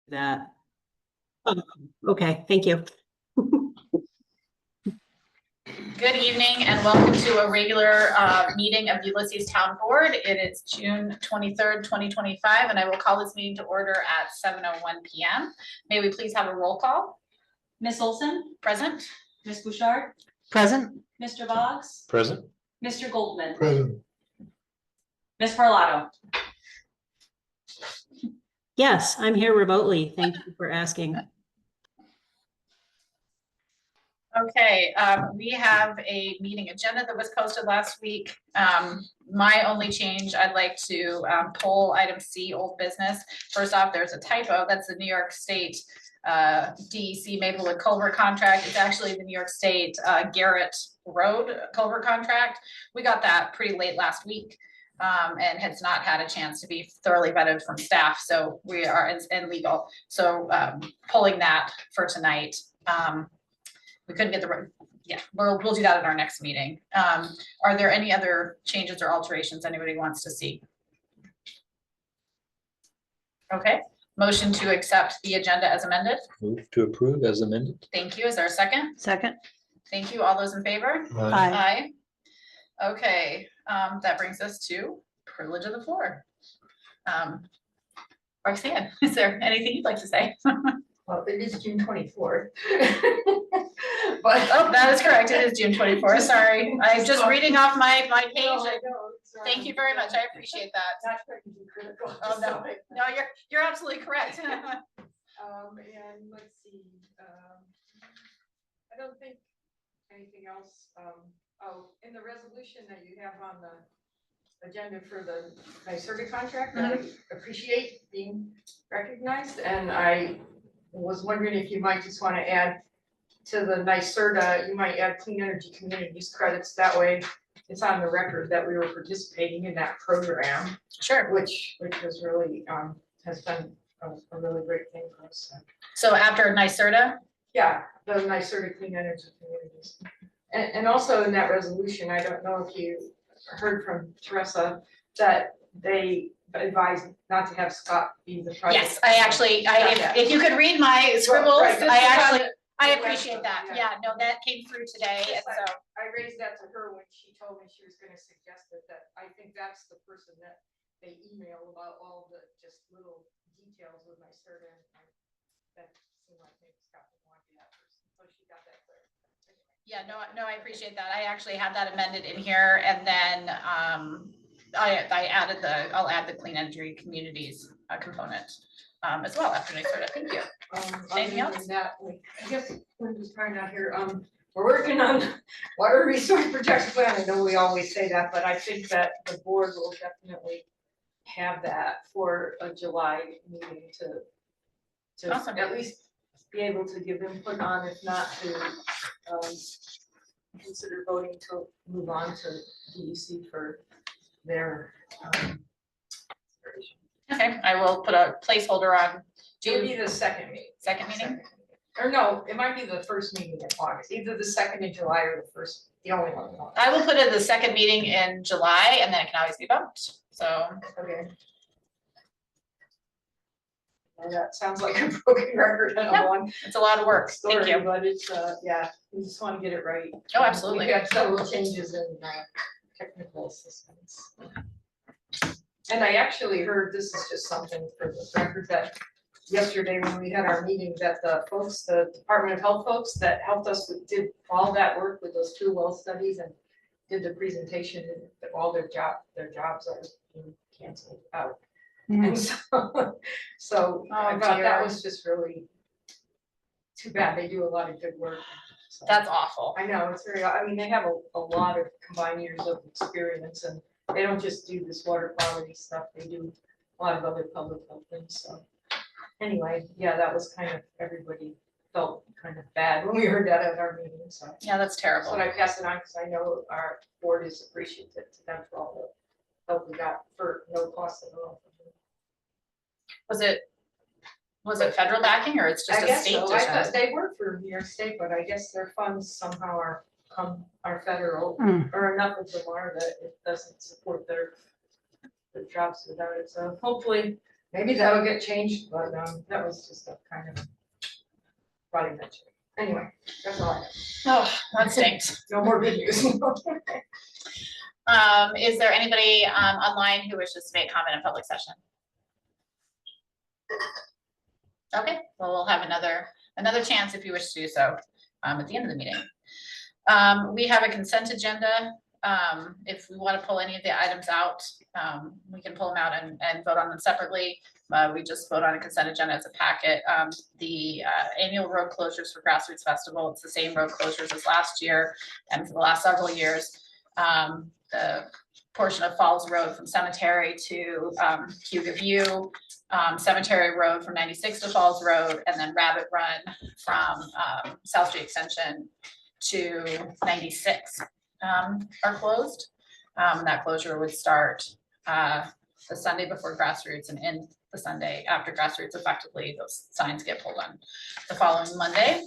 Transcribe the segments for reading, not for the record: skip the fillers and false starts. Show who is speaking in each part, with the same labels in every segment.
Speaker 1: that. Oh, okay, thank you.
Speaker 2: Good evening and welcome to a regular meeting of Ulysses Town Board. It is June 23rd, 2025, and I will call this meeting to order at 7:01 p.m. May we please have a roll call?
Speaker 3: Ms. Olson,
Speaker 2: Present.
Speaker 3: Ms. Bouchard,
Speaker 1: Present.
Speaker 3: Mr. Boggs,
Speaker 4: Present.
Speaker 3: Mr. Goldman,
Speaker 4: Present.
Speaker 3: Ms. Parlato.
Speaker 1: Yes, I'm here remotely. Thank you for asking.
Speaker 2: Okay, we have a meeting agenda that was posted last week. My only change, I'd like to pull item C, old business. First off, there's a typo. That's the New York State DEC Maplewood Culvert contract. It's actually the New York State Garrett Road Culvert contract. We got that pretty late last week and has not had a chance to be thoroughly vetted from staff. So we are in legal. So pulling that for tonight. We couldn't get the, yeah, we'll do that at our next meeting. Are there any other changes or alterations anybody wants to see? Okay, motion to accept the agenda as amended.
Speaker 4: Move to approve as amended.
Speaker 2: Thank you. Is there a second?
Speaker 1: Second.
Speaker 2: Thank you. All those in favor?
Speaker 1: Aye.
Speaker 2: Aye. Okay, that brings us to privilege of the floor. Roxanne, is there anything you'd like to say?
Speaker 5: Well, it is June 24th.
Speaker 2: Oh, that is correct. It is June 24th. Sorry. I'm just reading off my page. Thank you very much. I appreciate that.
Speaker 5: Not trying to be critical.
Speaker 2: Oh, no, no, you're absolutely correct.
Speaker 5: And let's see, I don't think anything else, oh, in the resolution that you have on the agenda for the NYSERDA contract, I appreciate being recognized, and I was wondering if you might just want to add to the NYSERDA, you might add Clean Energy Communities credits, that way it's on the record that we were participating in that program.
Speaker 2: Sure.
Speaker 5: Which was really, has been a really great thing for us.
Speaker 2: So after NYSERDA?
Speaker 5: Yeah, the NYSERDA Clean Energy Communities. And also in that resolution, I don't know if you heard from Teresa, that they advised not to have Scott be the project.
Speaker 2: Yes, I actually, if you could read my scribbles,
Speaker 5: Right,
Speaker 2: I appreciate that. Yeah, no, that came through today, and so.
Speaker 5: I raised that to her when she told me she was gonna suggest it, that I think that's the person that they email about all the just little details with NYSERDA, and that seemed like maybe Scott would want to be that person, so she got that clear.
Speaker 2: Yeah, no, I appreciate that. I actually had that amended in here, and then I added I'll add the Clean Energy Communities component as well after NYSERDA. Thank you. Anything else?
Speaker 5: I guess Linda's probably not here. We're working on water resource protection plan. I know we always say that, but I think that the board will definitely have that for a July meeting to
Speaker 2: Awesome.
Speaker 5: at least be able to give input on, if not to consider voting to move on to DEC for their consideration.
Speaker 2: Okay, I will put a placeholder on
Speaker 5: It'll be the second meeting.
Speaker 2: second meeting.
Speaker 5: Or no, it might be the first meeting in August, either the second in July or the first, the only one in August.
Speaker 2: I will put it the second meeting in July, and then it can always be bumped. So
Speaker 5: Okay. Well, that sounds like a broken record and a long
Speaker 2: it's a lot of work. Thank
Speaker 5: story,
Speaker 2: you.
Speaker 5: but it's, yeah, we just want to get it right.
Speaker 2: Oh, absolutely.
Speaker 5: We got several changes in technical systems. And I actually heard, this is just something for the record, that yesterday when we had our meeting, that the folks, the Department of Health folks that helped us with, did all that work with those 2 well studies and did the presentation, that all their jobs are being canceled out. And so I thought that was just really too bad. They do a lot of good work. So
Speaker 2: That's awful.
Speaker 5: I know, it's very, I mean, they have a lot of combined years of experience, and they don't just do this water quality stuff, they do a lot of other public health things, so. Anyway, yeah, that was kind of, everybody felt kind of bad when we heard that at our meeting, so.
Speaker 2: Yeah, that's terrible.
Speaker 5: But I pass it on because I know our board is appreciative to them for all the help we got for no cost at all.
Speaker 2: Was it federal backing, or it's just
Speaker 5: I
Speaker 2: a
Speaker 5: guess
Speaker 2: state
Speaker 5: so. I
Speaker 2: decision?
Speaker 5: thought they work for New York State, but I guess their funds somehow are federal, or enough of them are that it doesn't support their jobs without it. So hopefully maybe that'll get changed, but, that was just a kind of body mention. Anyway, that's all I have.
Speaker 2: Oh, that stinks.
Speaker 5: No more good news.
Speaker 2: Is there anybody, online who wishes to make comment in public session? Okay, well, we'll have another chance if you wish to do so, at the end of the meeting. We have a consent agenda. If we want to pull any of the items out, we can pull them out and vote on them separately. We just vote on a consent agenda as a packet. The annual road closures for Grassroots Festival, it's the same road closures as last year and for the last several years. The portion of Falls Road from Cemetery to Cuba View, Cemetery Road from 96 to Falls Road, and then Rabbit Run from South Street Extension to 96 are closed. That closure would start the Sunday before Grassroots and end the Sunday after Grassroots. Effectively, those signs get pulled on the following Monday.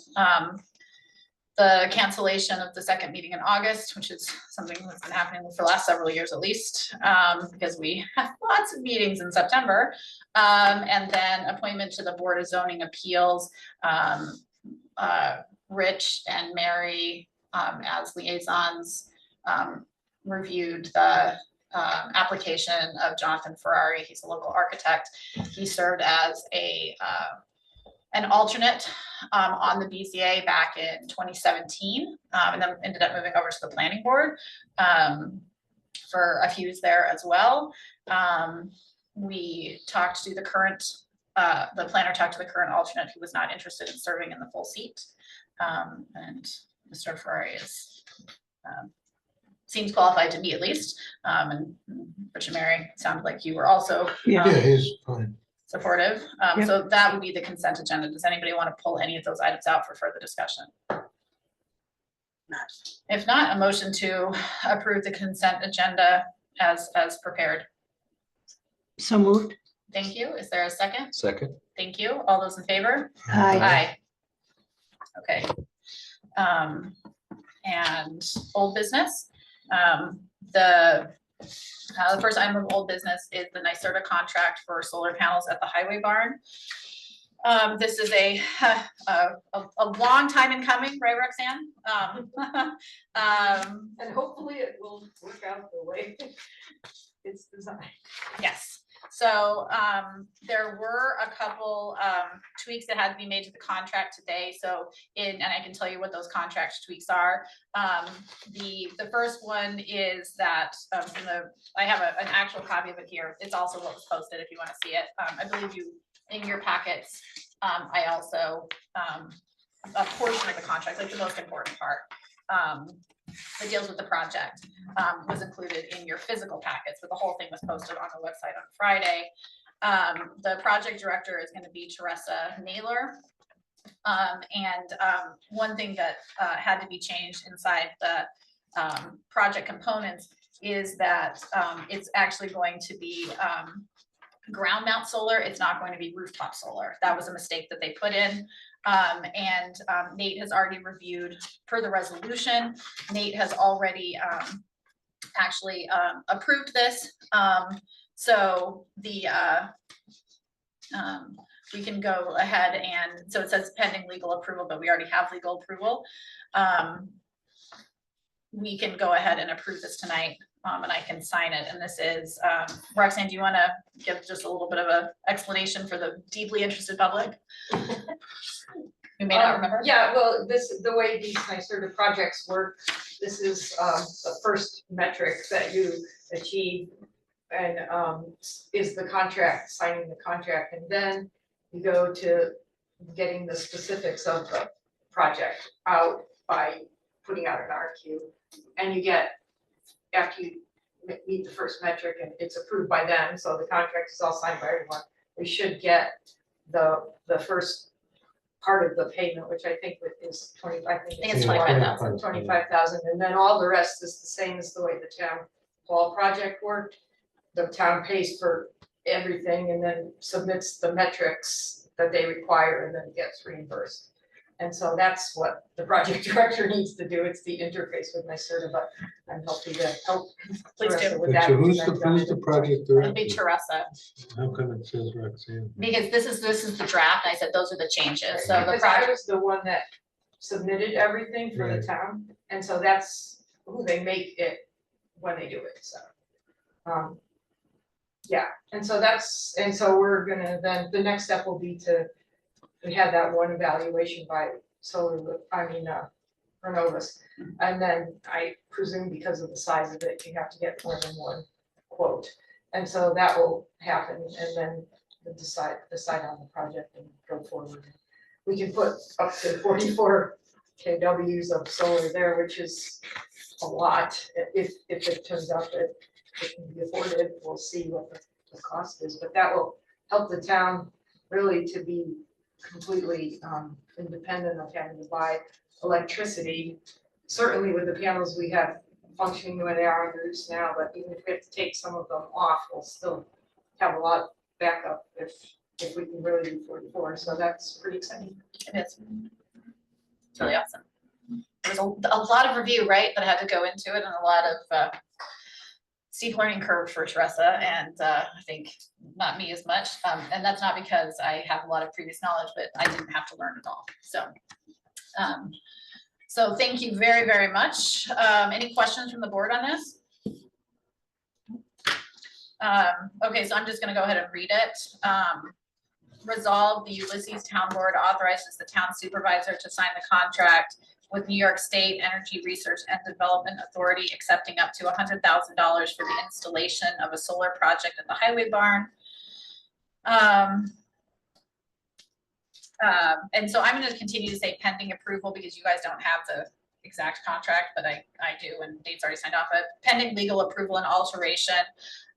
Speaker 2: The cancellation of the second meeting in August, which is something that's been happening for the last several years at least, because we have lots of meetings in September. And then appointment to the Board of Zoning Appeals, Rich and Mary as liaisons reviewed the application of Jonathan Ferrari. He's a local architect. He served as an alternate on the BZA back in 2017, and then ended up moving over to the planning board for a few years there as well. We talked to the current, the planner talked to the current alternate who was not interested in serving in the full seat. And Mr. Ferrari is, seems qualified to me at least. And Rich and Mary, sounded like you were also
Speaker 1: Yeah.
Speaker 6: He's fine.
Speaker 2: supportive.
Speaker 1: Yep.
Speaker 2: So that would be the consent agenda. Does anybody want to pull any of those items out for further discussion? If not, a motion to approve the consent agenda as prepared.
Speaker 1: So moved.
Speaker 2: Thank you. Is there a second?
Speaker 4: Second.
Speaker 2: Thank you. All those in favor?
Speaker 1: Aye.
Speaker 2: Okay. And old business. The first item of old business is the NYSERDA contract for solar panels at the Highway Barn. This is a long time in coming, right, Roxanne?
Speaker 5: And hopefully it will work out the way it's designed.
Speaker 2: Yes. So there were a couple tweaks that had to be made to the contract today. So and I can tell you what those contract tweaks are. The first one is that I have an actual copy of it here. It's also what was posted if you want to see it. I believe you in your packets. I also a portion of the contract, like the most important part. That deals with the project was included in your physical packets, but the whole thing was posted on the website on Friday. The project director is going to be Teresa Naylor. One thing that had to be changed inside the project components is that it's actually going to be ground mount solar. It's not going to be rooftop solar. That was a mistake that they put in. Nate has already reviewed per the resolution. Nate has already actually approved this. So the we can go ahead and, so it says pending legal approval, but we already have legal approval. We can go ahead and approve this tonight. And I can sign it. And this is, Roxanne, do you want to give just a little bit of an explanation for the deeply interested public? You may not remember.
Speaker 5: Yeah, well, the way these NYSERDA projects work, this is the first metric that you achieve and is the contract, signing the contract. And then you go to getting the specifics of the project out by putting out an RFQ. And you get, after you meet the first metric and it's approved by them, so the contract is all signed by everyone, we should get the first part of the payment, which I think is 25. I think
Speaker 2: it's 25,000.
Speaker 5: 25,000, and then all the rest is the same as the way the town hall project worked. The town pays for everything and then submits the metrics that they require and then gets reimbursed. And so that's what the project director needs to do. It's the interface with NYSERDA, but I'm happy to help.
Speaker 2: Please do.
Speaker 5: Teresa with
Speaker 6: Wait,
Speaker 5: that
Speaker 6: so
Speaker 5: because I've done
Speaker 6: who's
Speaker 5: it
Speaker 6: the
Speaker 5: in-
Speaker 6: project
Speaker 2: It'll be
Speaker 6: director?
Speaker 2: Teresa,
Speaker 6: How come it says Roxanne?
Speaker 2: because this is the draft. I said those are the changes. So the
Speaker 5: Because I
Speaker 2: project,
Speaker 5: was the one that submitted everything for the
Speaker 6: Right.
Speaker 5: town, and so that's who they make it when they do it, so. Yeah, and so we're gonna, then the next step will be we had that one evaluation by Renovus. And then I presume because of the size of it, you have to get more than one quote. And so that will happen, and then we'll decide on the project and go forward. We can put up to 44 kWs of solar there, which is a lot, if it turns out that it can be afforded. We'll see what the cost is, but that will help the town really to be completely independent of having to buy electricity. Certainly with the panels we have functioning the way they are on the roofs now, but even if we have to take some of them off, we'll still have a lot of backup if we can really do 44, so that's pretty exciting.
Speaker 2: it is. It's really awesome. There's a lot of review, right, that had to go into it, and a lot of steep learning curve for Teresa, and I think not me as much. And that's not because I have a lot of previous knowledge, but I didn't have to learn it all. So thank you very, very much. Any questions from the board on this? Okay, so I'm just gonna go ahead and read it. Resolve, the Ulysses Town Board authorizes the town supervisor to sign the contract with New York State Energy Research and Development Authority, accepting up to $100,000 for the installation of a solar project at the Highway Barn. And so I'm going to continue to say pending approval because you guys don't have the exact contract, but I do, and Dave's already signed off it. Pending legal approval and alteration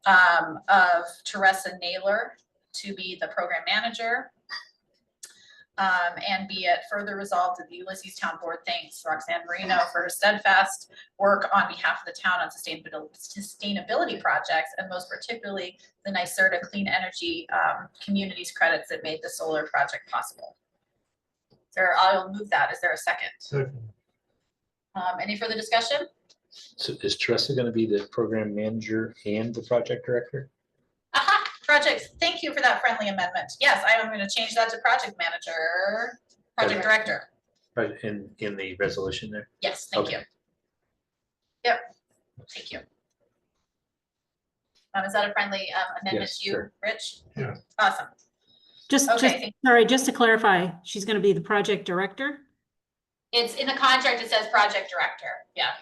Speaker 2: of Teresa Naylor to be the program manager. And be it further resolved that the Ulysses Town Board thanks Roxanne Marino for her steadfast work on behalf of the town on sustainability projects, and most particularly the NYSERDA Clean Energy Communities credits that made the solar project possible. I'll move that. Is there a second?
Speaker 6: Second.
Speaker 2: Any further discussion?
Speaker 4: So is Teresa gonna be the program manager and the project director?
Speaker 2: Aha, projects. Thank you for that friendly amendment. Yes, I am going to change that to project manager, project
Speaker 4: Okay.
Speaker 2: director.
Speaker 4: Right, in the resolution there?
Speaker 2: Yes, thank you.
Speaker 4: Okay.
Speaker 2: Yep, thank you. Is that a friendly amendment
Speaker 4: Yes,
Speaker 2: to you,
Speaker 4: sure.
Speaker 2: Rich?
Speaker 6: Yeah.
Speaker 2: Awesome.
Speaker 1: Just,
Speaker 2: Okay.
Speaker 1: sorry, just to clarify, she's gonna be the project director?
Speaker 2: It's in the contract, it says project director. Yeah,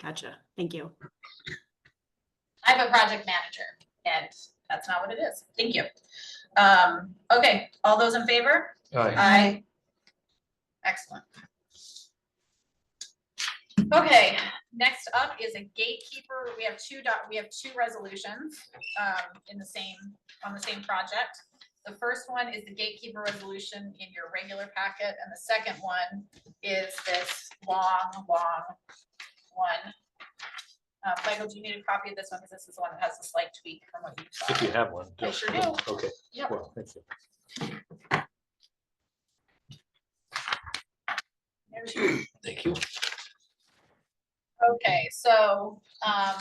Speaker 1: Gotcha, thank you.
Speaker 2: I have a project manager and that's not what it is. Thank you. Okay, all those in favor?
Speaker 4: Aye.
Speaker 2: Aye. Excellent. Okay, next up is a gatekeeper. We have two resolutions on the same project. The first one is the gatekeeper resolution in your regular packet, and the second one is this long one. Michael, do you need a copy of this one? Because this is the one that has a slight tweak from what you saw.
Speaker 4: If you have one.
Speaker 2: I sure do.
Speaker 4: Okay.
Speaker 2: Yep.
Speaker 4: Well, thank you.
Speaker 2: There's your-
Speaker 4: Thank you.
Speaker 2: Okay, so a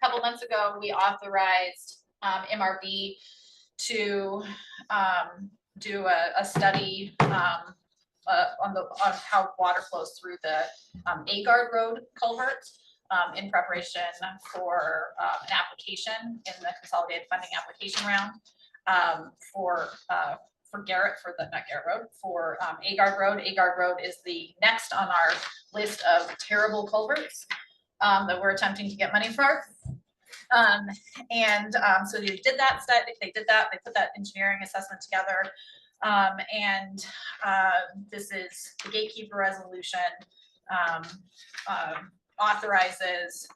Speaker 2: couple months ago, we authorized MRB to do a study on how water flows through the Agard Road culvert in preparation for an application in the consolidated funding application round for Garrett, not Garrett Road, for Agard Road. Agard Road is the next on our list of terrible culverts that we're attempting to get money for. So they did that study, they put that engineering assessment together. This is the gatekeeper resolution authorizes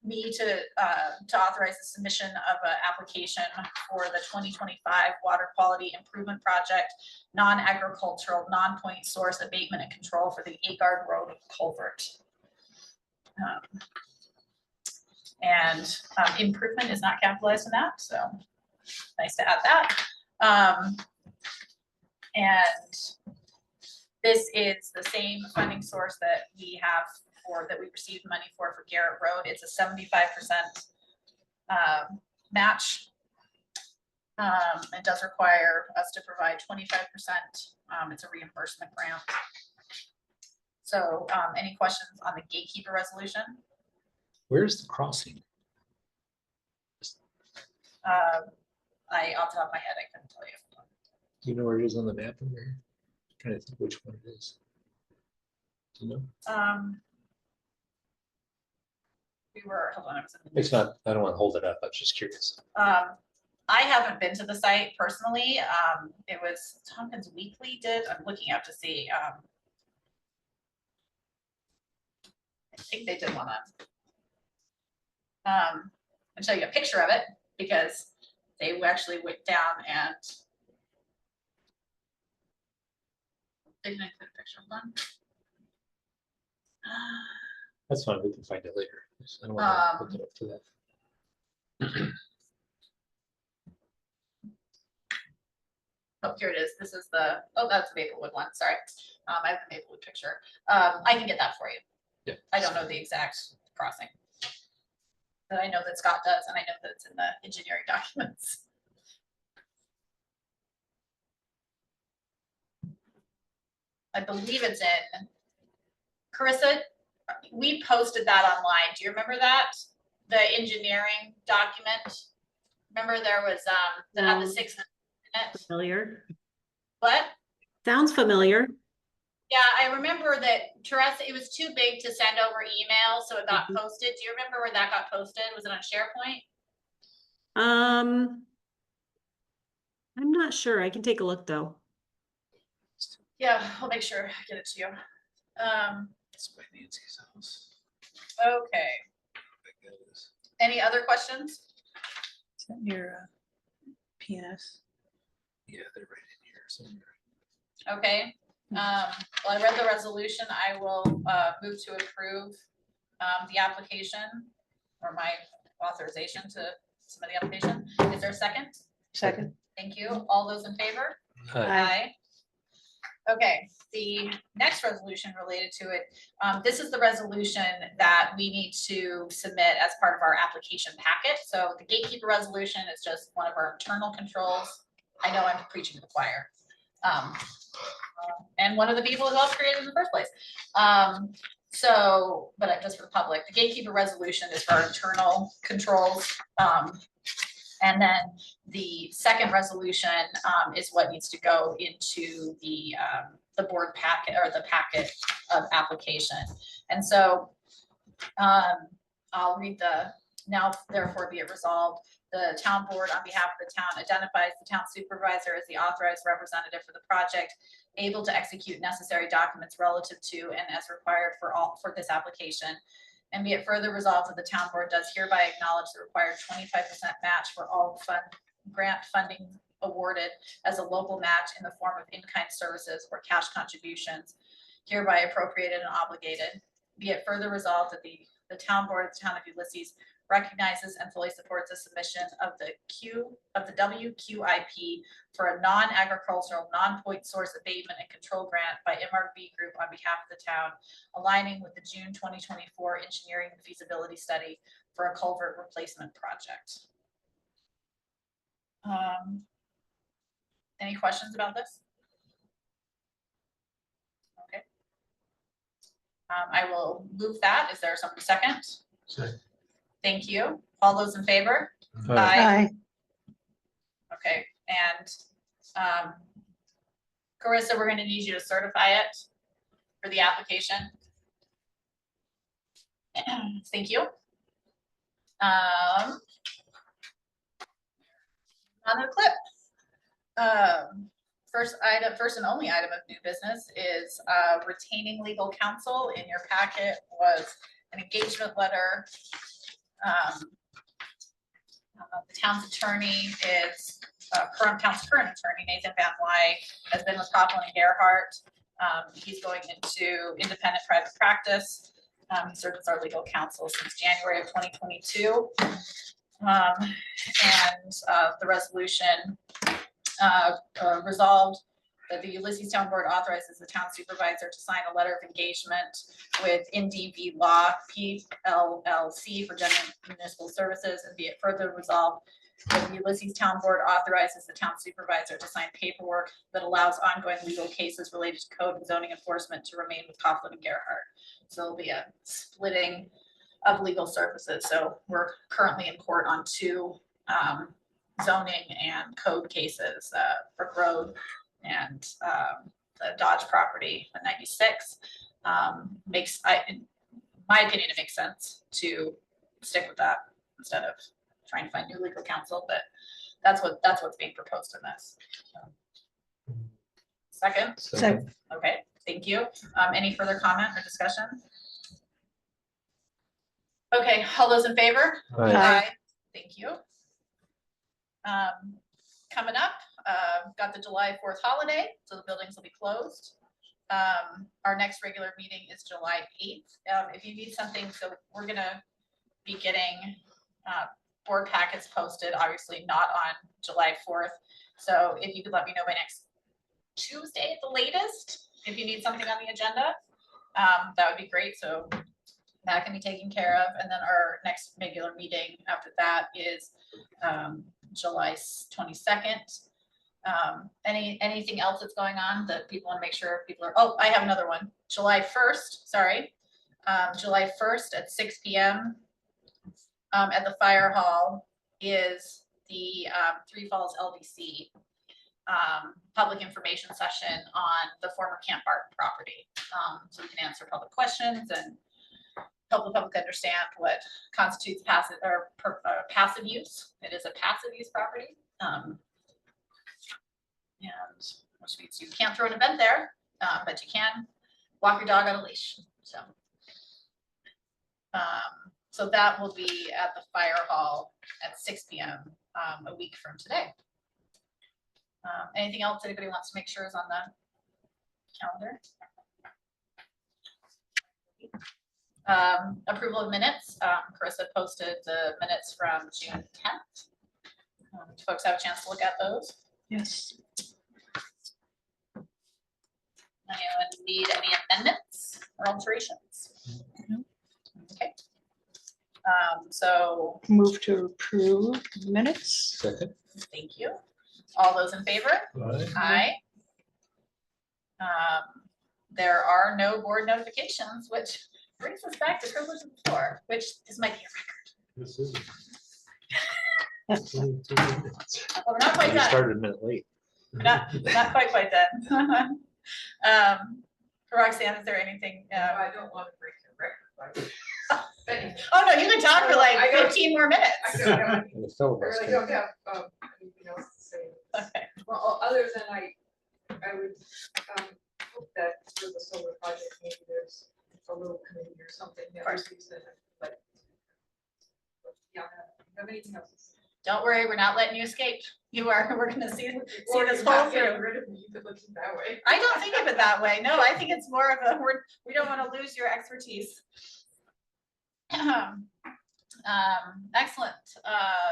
Speaker 2: me to authorize the submission of an application for the 2025 water quality improvement project, non-agricultural, non-point source abatement and control for the Agard Road culvert. Improvement is not capitalized in that, so nice to add that. And this is the same funding source that we have for, that we received money for Garrett Road. It's a 75% match. It does require us to provide 25%. It's a reimbursement grant. So any questions on the gatekeeper resolution?
Speaker 4: Where's the crossing?
Speaker 2: Off the top of my head, I couldn't tell you.
Speaker 4: Do you know where it is on the map in there? Trying to think which one it is. Do you know?
Speaker 2: We were, hold on, I was in
Speaker 4: It's not, I don't want to hold it up. I was just curious.
Speaker 2: I haven't been to the site personally. It was Tompkins Weekly did, I'm looking up to see. I think they did one on. I'll show you a picture of it because they actually went down and. Didn't I put a picture of one?
Speaker 4: That's fine. We can find it later. I don't want to look it up to that.
Speaker 2: Oh, here it is. This is the, oh, that's the Maplewood one. Sorry. I have the Maplewood picture. I can get that for you.
Speaker 4: Yeah.
Speaker 2: I don't know the exact crossing. But I know that Scott does, and I know that it's in the engineering documents. I believe it's in. Carissa, we posted that online. Do you remember that? The engineering document? Remember there was, that had the 6 minutes?
Speaker 1: Familiar.
Speaker 2: What?
Speaker 1: Sounds familiar.
Speaker 2: Yeah, I remember that Teresa, it was too big to send over email, so it got posted. Do you remember where that got posted? Was it on SharePoint?
Speaker 1: I'm not sure. I can take a look though.
Speaker 2: Yeah, I'll make sure I get it to you.
Speaker 4: It's by Nancy's house.
Speaker 2: Okay. Any other questions?
Speaker 7: Is that your PS?
Speaker 4: Yeah, they're right in here somewhere.
Speaker 2: Okay. Well, I read the resolution. I will move to approve the application or my authorization to submit the application. Is there a second?
Speaker 7: Second.
Speaker 2: Thank you. All those in favor?
Speaker 7: Aye.
Speaker 2: Okay, the next resolution related to it, this is the resolution that we need to submit as part of our application packet. So the gatekeeper resolution is just one of our internal controls. I know I'm preaching to the choir. And one of the people who helped create it in the first place. But just for the public, the gatekeeper resolution is for our internal controls. And then the second resolution is what needs to go into the board packet or the packet of application. And so I'll read the, now therefore be it resolved, the town board on behalf of the town identifies the town supervisor as the authorized representative for the project, able to execute necessary documents relative to and as required for this application. And be it further resolved that the town board does hereby acknowledge the required 25% match for all grant funding awarded as a local match in the form of in-kind services or cash contributions hereby appropriated and obligated. Be it further resolved that the town board of the town of Ulysses recognizes and fully supports the submission of the WQIP for a non-agricultural, non-point source abatement and control grant by MRB Group on behalf of the town, aligning with the June 2024 engineering feasibility study for a culvert replacement project. Any questions about this? Okay. I will move that. Is there some second?
Speaker 6: Second.
Speaker 2: Thank you. All those in favor?
Speaker 7: Aye.
Speaker 2: Okay, and Carissa, we're gonna need you to certify it for the application. Thank you. On the clip. First and only item of new business is retaining legal counsel. In your packet was an engagement letter. The town's attorney is current attorney Nathan Van Wyk has been with Copeland and Gerhart. He's going into independent private practice. He served as our legal counsel since January of 2022. The resolution resolved that the Ulysses Town Board authorizes the town supervisor to sign a letter of engagement with NDV Law PLLC for general municipal services, and be it further resolved that the Ulysses Town Board authorizes the town supervisor to sign paperwork that allows ongoing legal cases related to code and zoning enforcement to remain with Coughlin and Gerhart. So there'll be a splitting of legal services. So we're currently in court on 2 zoning and code cases, Brook Road and the Dodge property at 96. In my opinion, it makes sense to stick with that instead of trying to find new legal counsel, but that's what's being proposed in this. Second,
Speaker 7: Second.
Speaker 2: okay, thank you. Any further comment or discussion? Okay, all those in favor?
Speaker 7: Aye.
Speaker 2: Thank you. Coming up, got the July 4th holiday, so the buildings will be closed. Our next regular meeting is July 8th. If you need something, so we're gonna be getting board packets posted, obviously not on July 4th. So if you could let me know by next Tuesday at the latest, if you need something on the agenda, that would be great. So that can be taken care of. And then our next regular meeting after that is July 22nd. Anything else that's going on that people want to make sure people are, oh, I have another one. July 1st, sorry. July 1st at 6 p.m. At the fire hall is the Three Falls LDC public information session on the former Camp Barton property. So we can answer public questions and help the public understand what constitutes passive or passive use. It is a passive use property. And which means you can't throw an event there, but you can walk your dog on a leash. So that will be at the fire hall at 6 p.m. A week from today. Anything else anybody wants to make sure is on the calendar? Approval of minutes. Carissa posted the minutes from June 10th. Do folks have a chance to look at those?
Speaker 7: Yes.
Speaker 2: Anyone need any amendments or alterations? Okay. So
Speaker 7: Move to approve minutes.
Speaker 4: Second.
Speaker 2: thank you. All those in favor?
Speaker 4: Aye.
Speaker 2: Aye. There are no board notifications, which brings us back to privilege of the floor, which this might be a
Speaker 6: This is.
Speaker 2: record. Oh, we're not quite
Speaker 4: You
Speaker 2: done.
Speaker 4: started a minute late.
Speaker 2: Not quite done. Roxanne, is there anything?
Speaker 5: I don't want to break the record.
Speaker 2: Oh, no, you can talk for like
Speaker 5: I don't-
Speaker 2: 15 more minutes.
Speaker 5: I don't have,
Speaker 4: And the
Speaker 5: I
Speaker 4: filibuster.
Speaker 5: really don't have anything else to say.
Speaker 2: Okay.
Speaker 5: Well, other than I would hope that for the solar project, maybe there's a little committee or something that receives it, but yeah, I don't have anything else.
Speaker 2: Don't worry, we're not letting you escape. We're gonna see
Speaker 5: Or
Speaker 2: this
Speaker 5: you're
Speaker 2: whole
Speaker 5: not getting
Speaker 2: through.
Speaker 5: rid of me, you could look at it that way.
Speaker 2: I don't think of it that way. No, I think it's more of a, we don't want to lose your expertise. Excellent.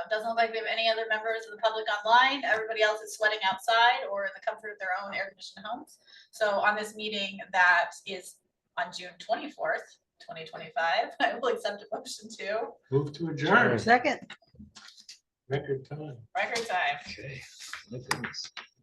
Speaker 2: Doesn't look like we have any other members of the public online. Everybody else is sweating outside or in the comfort of their own air conditioned homes. So on this meeting that is on June 24th, 2025, I will accept a motion to
Speaker 6: Move to adjourn.
Speaker 7: Second.
Speaker 6: Record time.
Speaker 2: record time.
Speaker 4: Okay. My goodness.